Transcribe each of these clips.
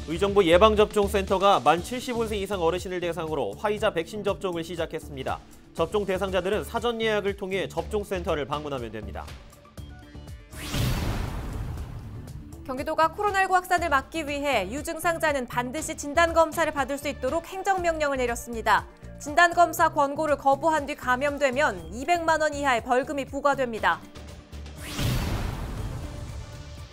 의정부 예방접종센터가 만 75세 이상 어르신을 대상으로 화이자 백신 접종을 시작했습니다. 접종 대상자들은 사전 예약을 통해 접종센터를 방문하면 됩니다. 경기도가 코로나19 확산을 막기 위해 유증상자는 반드시 진단검사를 받을 수 있도록 행정명령을 내렸습니다. 진단검사 권고를 거부한 뒤 감염되면 200만 원 이하의 벌금이 부과됩니다.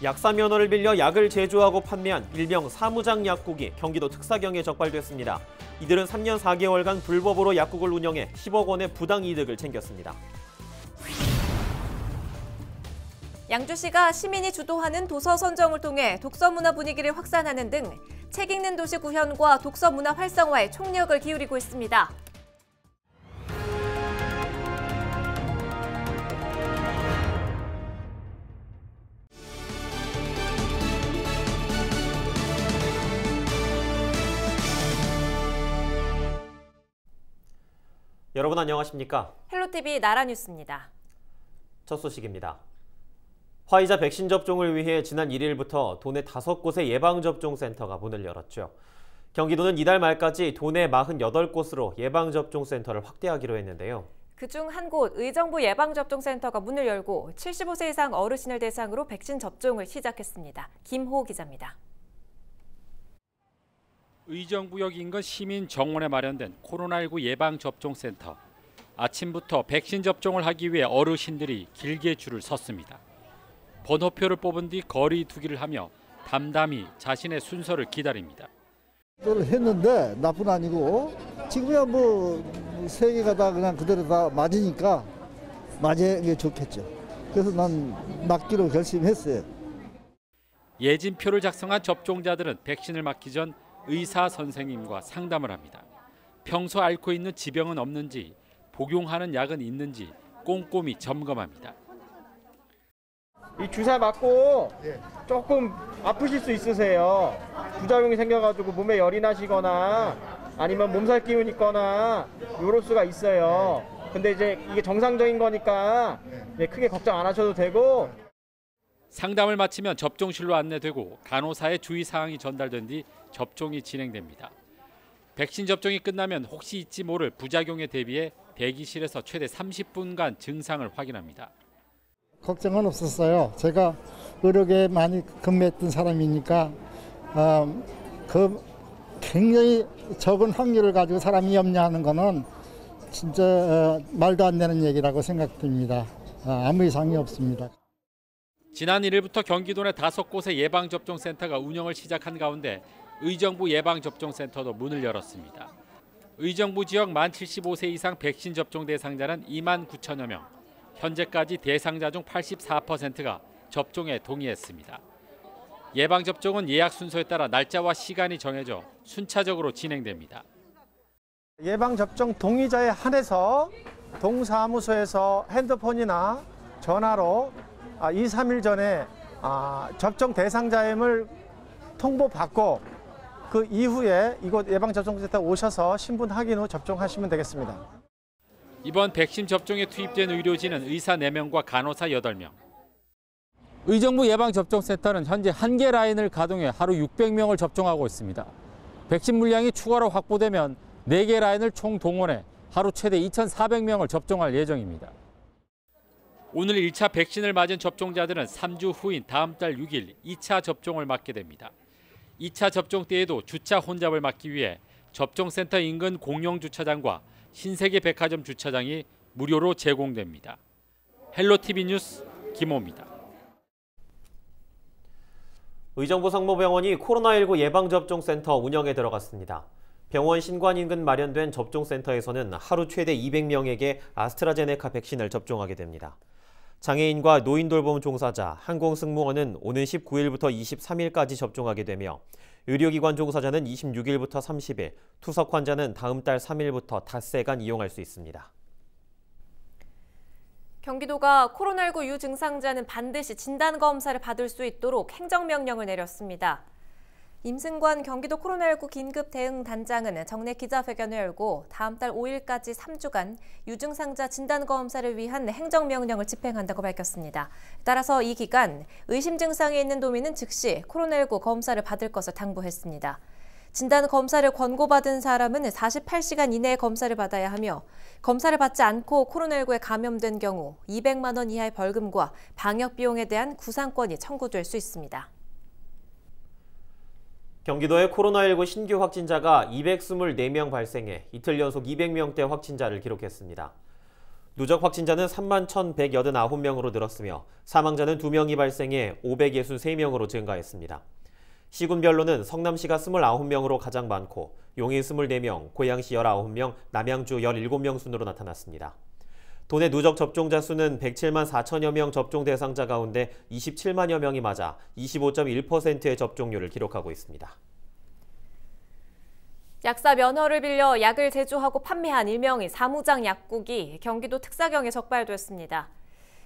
약사 면허를 빌려 약을 제조하고 판매한 일명 사무장 약국이 경기도 특사경에 적발됐습니다. 이들은 3년 4개월간 불법으로 약국을 운영해 10억 원의 부당이득을 챙겼습니다. 양주시가 시민이 주도하는 도서 선정을 통해 독서문화 분위기를 확산하는 등 책 읽는 도시 구현과 독서문화 활성화에 총력을 기울이고 있습니다. 여러분 안녕하십니까? 헬로티비 나라뉴스입니다. 첫 소식입니다. 화이자 백신 접종을 위해 지난 1일부터 도내 5곳의 예방접종센터가 문을 열었죠. 경기도는 이달 말까지 도내 48곳으로 예방접종센터를 확대하기로 했는데요. 그중 한 곳 의정부 예방접종센터가 문을 열고 75세 이상 어르신을 대상으로 백신 접종을 시작했습니다. 김호 기자입니다. 의정부역 인근 시민 정원에 마련된 코로나19 예방접종센터. 아침부터 백신 접종을 하기 위해 어르신들이 길게 줄을 섰습니다. 번호표를 뽑은 뒤 거리 두기를 하며 담담히 자신의 순서를 기다립니다. 했는데 나쁜 아니고 지금이야 뭐 3개가 다 그냥 그대로 다 맞으니까 맞는 게 좋겠죠. 그래서 난 맞기로 결심했어요. 예진표를 작성한 접종자들은 백신을 맞기 전 의사 선생님과 상담을 합니다. 평소 앓고 있는 지병은 없는지, 복용하는 약은 있는지 꼼꼼히 점검합니다. 이 주사 맞고 조금 아프실 수 있으세요. 부작용이 생겨가지고 몸에 열이 나시거나 아니면 몸살 기운 있거나 요럴 수가 있어요. 근데 이제 이게 정상적인 거니까 크게 걱정 안 하셔도 되고. 상담을 마치면 접종실로 안내되고 간호사의 주의사항이 전달된 뒤 접종이 진행됩니다. 백신 접종이 끝나면 혹시 있지 모를 부작용에 대비해 대기실에서 최대 30분간 증상을 확인합니다. 걱정은 없었어요. 제가 의료계에 많이 근무했던 사람이니까 그 굉장히 적은 확률을 가지고 사람이 염려하는 거는 진짜 말도 안 되는 얘기라고 생각됩니다. 아무 이상이 없습니다. 지난 1일부터 경기도 내 5곳의 예방접종센터가 운영을 시작한 가운데 의정부 예방접종센터도 문을 열었습니다. 의정부 지역 만 75세 이상 백신 접종 대상자는 2만 9천여 명. 현재까지 대상자 중 84%가 접종에 동의했습니다. 예방접종은 예약 순서에 따라 날짜와 시간이 정해져 순차적으로 진행됩니다. 예방접종 동의자에 한해서 동사무소에서 핸드폰이나 전화로 2, 3일 전에 접종 대상자임을 통보받고 그 이후에 이곳 예방접종센터 오셔서 신분 확인 후 접종하시면 되겠습니다. 이번 백신 접종에 투입된 의료진은 의사 4명과 간호사 8명. 의정부 예방접종센터는 현재 1개 라인을 가동해 하루 600명을 접종하고 있습니다. 백신 물량이 추가로 확보되면 4개 라인을 총 동원해 하루 최대 2,400명을 접종할 예정입니다. 오늘 1차 백신을 맞은 접종자들은 3주 후인 다음 달 6일 2차 접종을 맞게 됩니다. 2차 접종 때에도 주차 혼잡을 막기 위해 접종센터 인근 공영 주차장과 신세계 백화점 주차장이 무료로 제공됩니다. 헬로티비 뉴스 김호입니다. 의정부 성모병원이 코로나19 예방접종센터 운영에 들어갔습니다. 병원 신관 인근 마련된 접종센터에서는 하루 최대 200명에게 아스트라제네카 백신을 접종하게 됩니다. 장애인과 노인 돌봄 종사자, 항공승무원은 오는 19일부터 23일까지 접종하게 되며 의료기관 종사자는 26일부터 30일, 투석 환자는 다음 달 3일부터 닷새간 이용할 수 있습니다. 경기도가 코로나19 유증상자는 반드시 진단검사를 받을 수 있도록 행정명령을 내렸습니다. 임승관 경기도 코로나19 긴급대응단장은 정례 기자회견을 열고 다음 달 5일까지 3주간 유증상자 진단검사를 위한 행정명령을 집행한다고 밝혔습니다. 따라서 이 기간 의심 증상이 있는 도민은 즉시 코로나19 검사를 받을 것을 당부했습니다. 진단검사를 권고받은 사람은 48시간 이내에 검사를 받아야 하며 검사를 받지 않고 코로나19에 감염된 경우 200만 원 이하의 벌금과 방역비용에 대한 구상권이 청구될 수 있습니다. 경기도의 코로나19 신규 확진자가 224명 발생해 이틀 연속 200명대 확진자를 기록했습니다. 누적 확진자는 31,189명으로 늘었으며 사망자는 2명이 발생해 563명으로 증가했습니다. 시군별로는 성남시가 29명으로 가장 많고 용인 24명, 고양시 19명, 남양주 17명 순으로 나타났습니다. 도내 누적 접종자 수는 107만 4천여 명 접종 대상자 가운데 27만여 명이 맞아 25.1%의 접종률을 기록하고 있습니다. 약사 면허를 빌려 약을 제조하고 판매한 일명의 사무장 약국이 경기도 특사경에 적발됐습니다.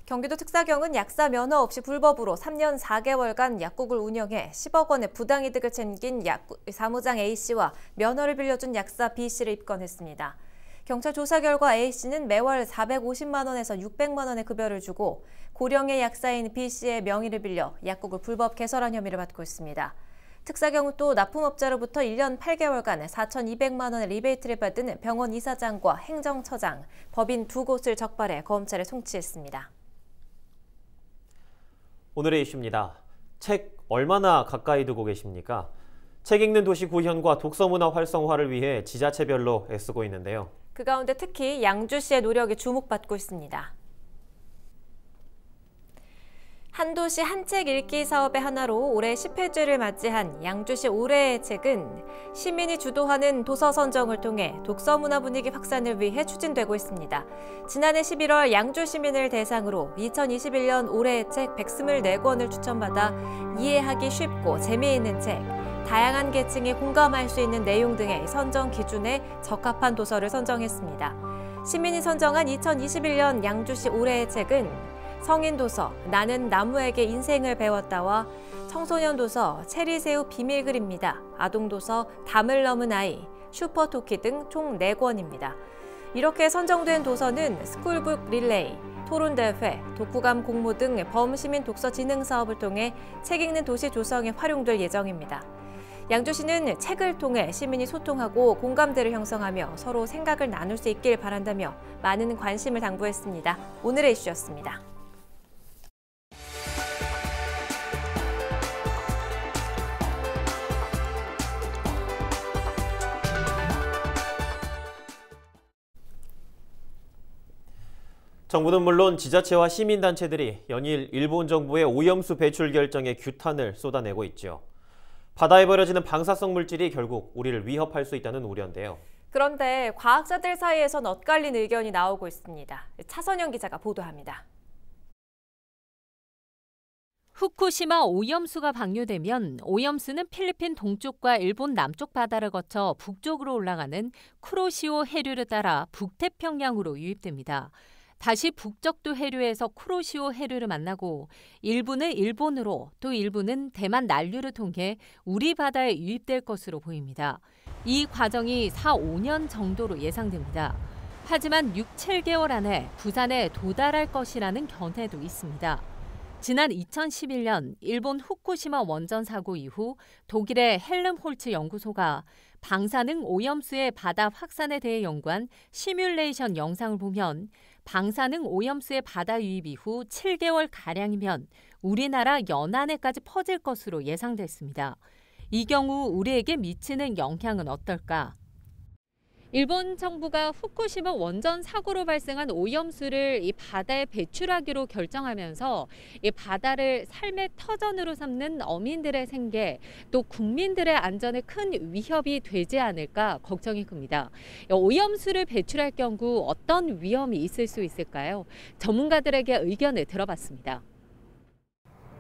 경기도 특사경은 약사 면허 없이 불법으로 3년 4개월간 약국을 운영해 10억 원의 부당이득을 챙긴 사무장 A씨와 면허를 빌려준 약사 B씨를 입건했습니다. 경찰 조사 결과 A씨는 매월 450만 원에서 600만 원의 급여를 주고 고령의 약사인 B씨의 명의를 빌려 약국을 불법 개설한 혐의를 받고 있습니다. 특사경은 또 납품업자로부터 1년 8개월간 4,200만 원의 리베이트를 받은 병원 이사장과 행정처장, 법인 2곳을 적발해 검찰에 송치했습니다. 오늘의 이슈입니다. 책 얼마나 가까이 두고 계십니까? 책 읽는 도시 구현과 독서문화 활성화를 위해 지자체별로 애쓰고 있는데요. 그 가운데 특히 양주시의 노력이 주목받고 있습니다. 한 도시 한 책 읽기 사업의 하나로 올해 10회째를 맞이한 양주시 올해의 책은 시민이 주도하는 도서 선정을 통해 독서 문화 분위기 확산을 위해 추진되고 있습니다. 지난해 11월 양주 시민을 대상으로 2021년 올해의 책 124권을 추천받아 이해하기 쉽고 재미있는 책, 다양한 계층이 공감할 수 있는 내용 등의 선정 기준에 적합한 도서를 선정했습니다. 시민이 선정한 2021년 양주시 올해의 책은 성인 도서 나는 나무에게 인생을 배웠다와 청소년 도서 체리새우 비밀 그립니다. 아동 도서 담을 넘은 아이, 슈퍼토키 등 총 4권입니다. 이렇게 선정된 도서는 스쿨북 릴레이, 토론대회, 독후감 공모 등 범시민 독서 진흥 사업을 통해 책 읽는 도시 조성에 활용될 예정입니다. 양주시는 책을 통해 시민이 소통하고 공감대를 형성하며 서로 생각을 나눌 수 있길 바란다며 많은 관심을 당부했습니다. 오늘의 이슈였습니다. 정부는 물론 지자체와 시민단체들이 연일 일본 정부의 오염수 배출 결정에 규탄을 쏟아내고 있죠. 바다에 버려지는 방사성 물질이 결국 우리를 위협할 수 있다는 우려인데요. 그런데 과학자들 사이에선 엇갈린 의견이 나오고 있습니다. 차선영 기자가 보도합니다. 후쿠시마 오염수가 방류되면 오염수는 필리핀 동쪽과 일본 남쪽 바다를 거쳐 북쪽으로 올라가는 쿠로시오 해류를 따라 북태평양으로 유입됩니다. 다시 북적도 해류에서 쿠로시오 해류를 만나고 일부는 일본으로 또 일부는 대만 난류를 통해 우리 바다에 유입될 것으로 보입니다. 이 과정이 4-5년 정도로 예상됩니다. 하지만 6-7개월 안에 부산에 도달할 것이라는 견해도 있습니다. 지난 2011년 일본 후쿠시마 원전 사고 이후 독일의 헬름홀츠 연구소가 방사능 오염수의 바다 확산에 대해 연구한 시뮬레이션 영상을 보면 방사능 오염수의 바다 유입 이후 7개월가량이면 우리나라 연안에까지 퍼질 것으로 예상됐습니다. 이 경우 우리에게 미치는 영향은 어떨까? 일본 정부가 후쿠시마 원전 사고로 발생한 오염수를 이 바다에 배출하기로 결정하면서 이 바다를 삶의 터전으로 삼는 어민들의 생계, 또 국민들의 안전에 큰 위협이 되지 않을까 걱정이 큽니다. 오염수를 배출할 경우 어떤 위험이 있을 수 있을까요? 전문가들에게 의견을 들어봤습니다.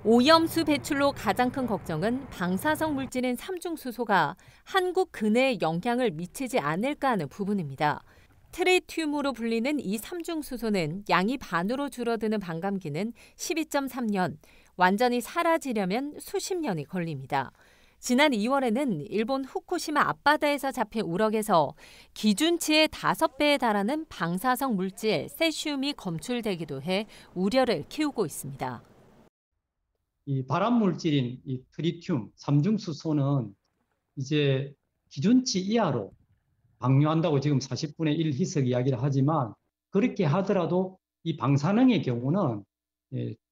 오염수 배출로 가장 큰 걱정은 방사성 물질인 삼중수소가 한국 근해에 영향을 미치지 않을까 하는 부분입니다. 트리튬으로 불리는 이 삼중수소는 양이 반으로 줄어드는 반감기는 12.3년, 완전히 사라지려면 수십 년이 걸립니다. 지난 2월에는 일본 후쿠시마 앞바다에서 잡힌 우럭에서 기준치의 5배에 달하는 방사성 물질 세슘이 검출되기도 해 우려를 키우고 있습니다. 이 발암 물질인 이 트리튬, 삼중수소는 이제 기준치 이하로 방류한다고 지금 40분의 1 희석 이야기를 하지만 그렇게 하더라도 이 방사능의 경우는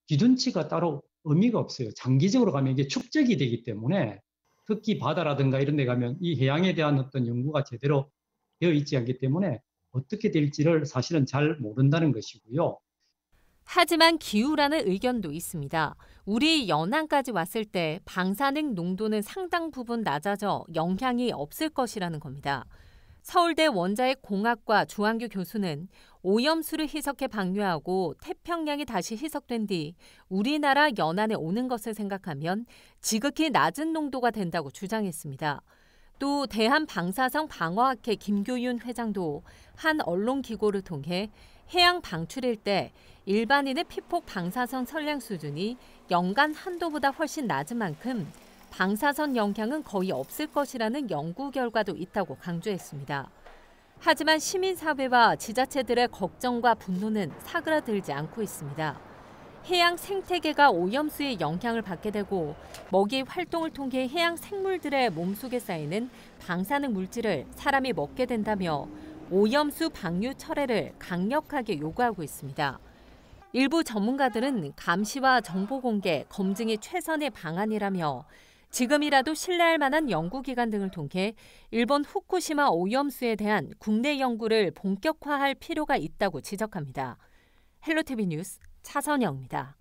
기준치가 따로 의미가 없어요. 장기적으로 가면 이게 축적이 되기 때문에 특히 바다라든가 이런 데 가면 이 해양에 대한 어떤 연구가 제대로 되어 있지 않기 때문에 어떻게 될지를 사실은 잘 모른다는 것이고요. 하지만 기우라는 의견도 있습니다. 우리 연안까지 왔을 때 방사능 농도는 상당 부분 낮아져 영향이 없을 것이라는 겁니다. 서울대 원자핵공학과 주한규 교수는 오염수를 희석해 방류하고 태평양이 다시 희석된 뒤 우리나라 연안에 오는 것을 생각하면 지극히 낮은 농도가 된다고 주장했습니다. 또 대한방사성방어학회 김교윤 회장도 한 언론 기고를 통해 해양 방출일 때 일반인의 피폭 방사선 선량 수준이 연간 한도보다 훨씬 낮은 만큼 방사선 영향은 거의 없을 것이라는 연구 결과도 있다고 강조했습니다. 하지만 시민사회와 지자체들의 걱정과 분노는 사그라들지 않고 있습니다. 해양 생태계가 오염수의 영향을 받게 되고 먹이 활동을 통해 해양 생물들의 몸속에 쌓이는 방사능 물질을 사람이 먹게 된다며 오염수 방류 철회를 강력하게 요구하고 있습니다. 일부 전문가들은 감시와 정보 공개, 검증이 최선의 방안이라며 지금이라도 신뢰할 만한 연구기관 등을 통해 일본 후쿠시마 오염수에 대한 국내 연구를 본격화할 필요가 있다고 지적합니다. 헬로티비 뉴스 차선영입니다.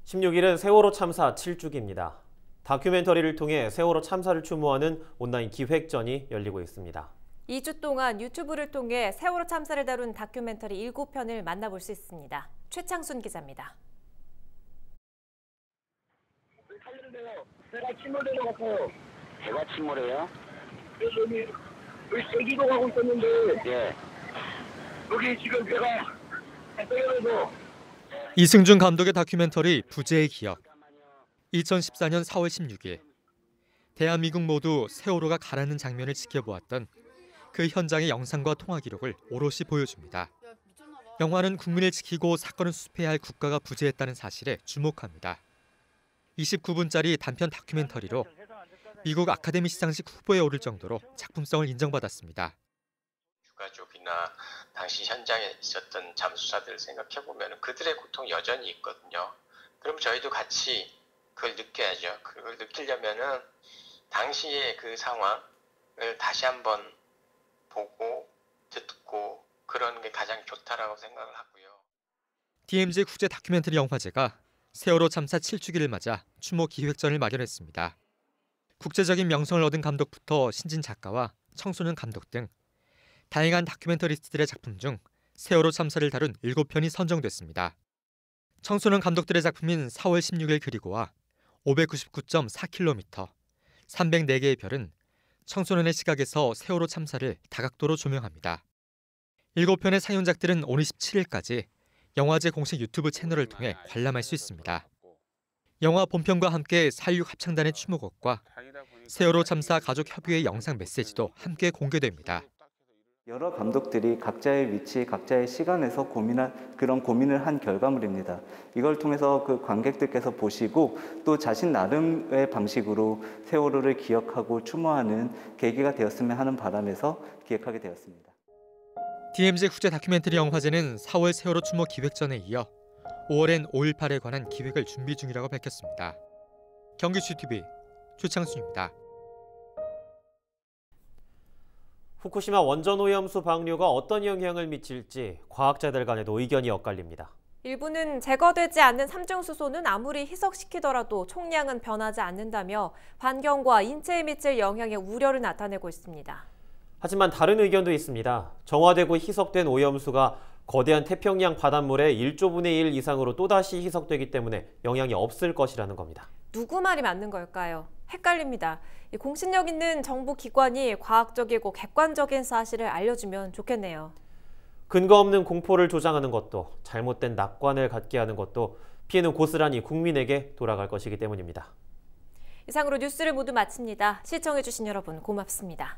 16일은 세월호 참사 7주기입니다. 다큐멘터리를 통해 세월호 참사를 추모하는 온라인 기획전이 열리고 있습니다. 2주 동안 유튜브를 통해 세월호 참사를 다룬 다큐멘터리 7편을 만나볼 수 있습니다. 최창순 기자입니다. 배가 침몰되는 것 같아요. 배가 침몰해요? 여기 제기도 가고 있었는데 예. 여기 지금 배가 떠요. 이승준 감독의 다큐멘터리 부재의 기억. 2014년 4월 16일 대한민국 모두 세월호가 가라앉는 장면을 지켜보았던 그 현장의 영상과 통화 기록을 오롯이 보여줍니다. 영화는 국민을 지키고 사건을 수습해야 할 국가가 부재했다는 사실에 주목합니다. 29분짜리 단편 다큐멘터리로 미국 아카데미 시상식 후보에 오를 정도로 작품성을 인정받았습니다. 유가족이나 당시 현장에 있었던 잠수사들을 생각해보면 그들의 고통이 여전히 있거든요. 그럼 저희도 같이 그걸 느껴야죠. 그걸 느끼려면은 당시의 그 상황을 다시 한번 보고 듣고 그런 게 가장 좋다라고 생각을 하고요. DMZ 국제 다큐멘터리 영화제가 세월호 참사 7주기를 맞아 추모 기획전을 마련했습니다. 국제적인 명성을 얻은 감독부터 신진 작가와 청소년 감독 등 다양한 다큐멘터리스트들의 작품 중 세월호 참사를 다룬 7편이 선정됐습니다. 청소년 감독들의 작품인 4월 16일 그리고와 599.4km, 304개의 별은 청소년의 시각에서 세월호 참사를 다각도로 조명합니다. 7편의 상영작들은 오는 17일까지 영화제 공식 유튜브 채널을 통해 관람할 수 있습니다. 영화 본편과 함께 4.16 합창단의 추모곡과 세월호 참사 가족 협의회 영상 메시지도 함께 공개됩니다. 여러 감독들이 각자의 위치, 각자의 시간에서 그런 고민을 한 결과물입니다. 이걸 통해서 그 관객들께서 보시고 또 자신 나름의 방식으로 세월호를 기억하고 추모하는 계기가 되었으면 하는 바람에서 기획하게 되었습니다. DMZ 국제 다큐멘터리 영화제는 4월 세월호 추모 기획전에 이어 5월엔 5.18에 관한 기획을 준비 중이라고 밝혔습니다. 경기 GTV 최창순입니다. 후쿠시마 원전 오염수 방류가 어떤 영향을 미칠지 과학자들 간에도 의견이 엇갈립니다. 일부는 제거되지 않는 삼중수소는 아무리 희석시키더라도 총량은 변하지 않는다며 환경과 인체에 미칠 영향의 우려를 나타내고 있습니다. 하지만 다른 의견도 있습니다. 정화되고 희석된 오염수가 거대한 태평양 바닷물의 1조분의 1 이상으로 또다시 희석되기 때문에 영향이 없을 것이라는 겁니다. 누구 말이 맞는 걸까요? 헷갈립니다. 공신력 있는 정부 기관이 과학적이고 객관적인 사실을 알려주면 좋겠네요. 근거 없는 공포를 조장하는 것도 잘못된 낙관을 갖게 하는 것도 피해는 고스란히 국민에게 돌아갈 것이기 때문입니다. 이상으로 뉴스를 모두 마칩니다. 시청해주신 여러분 고맙습니다.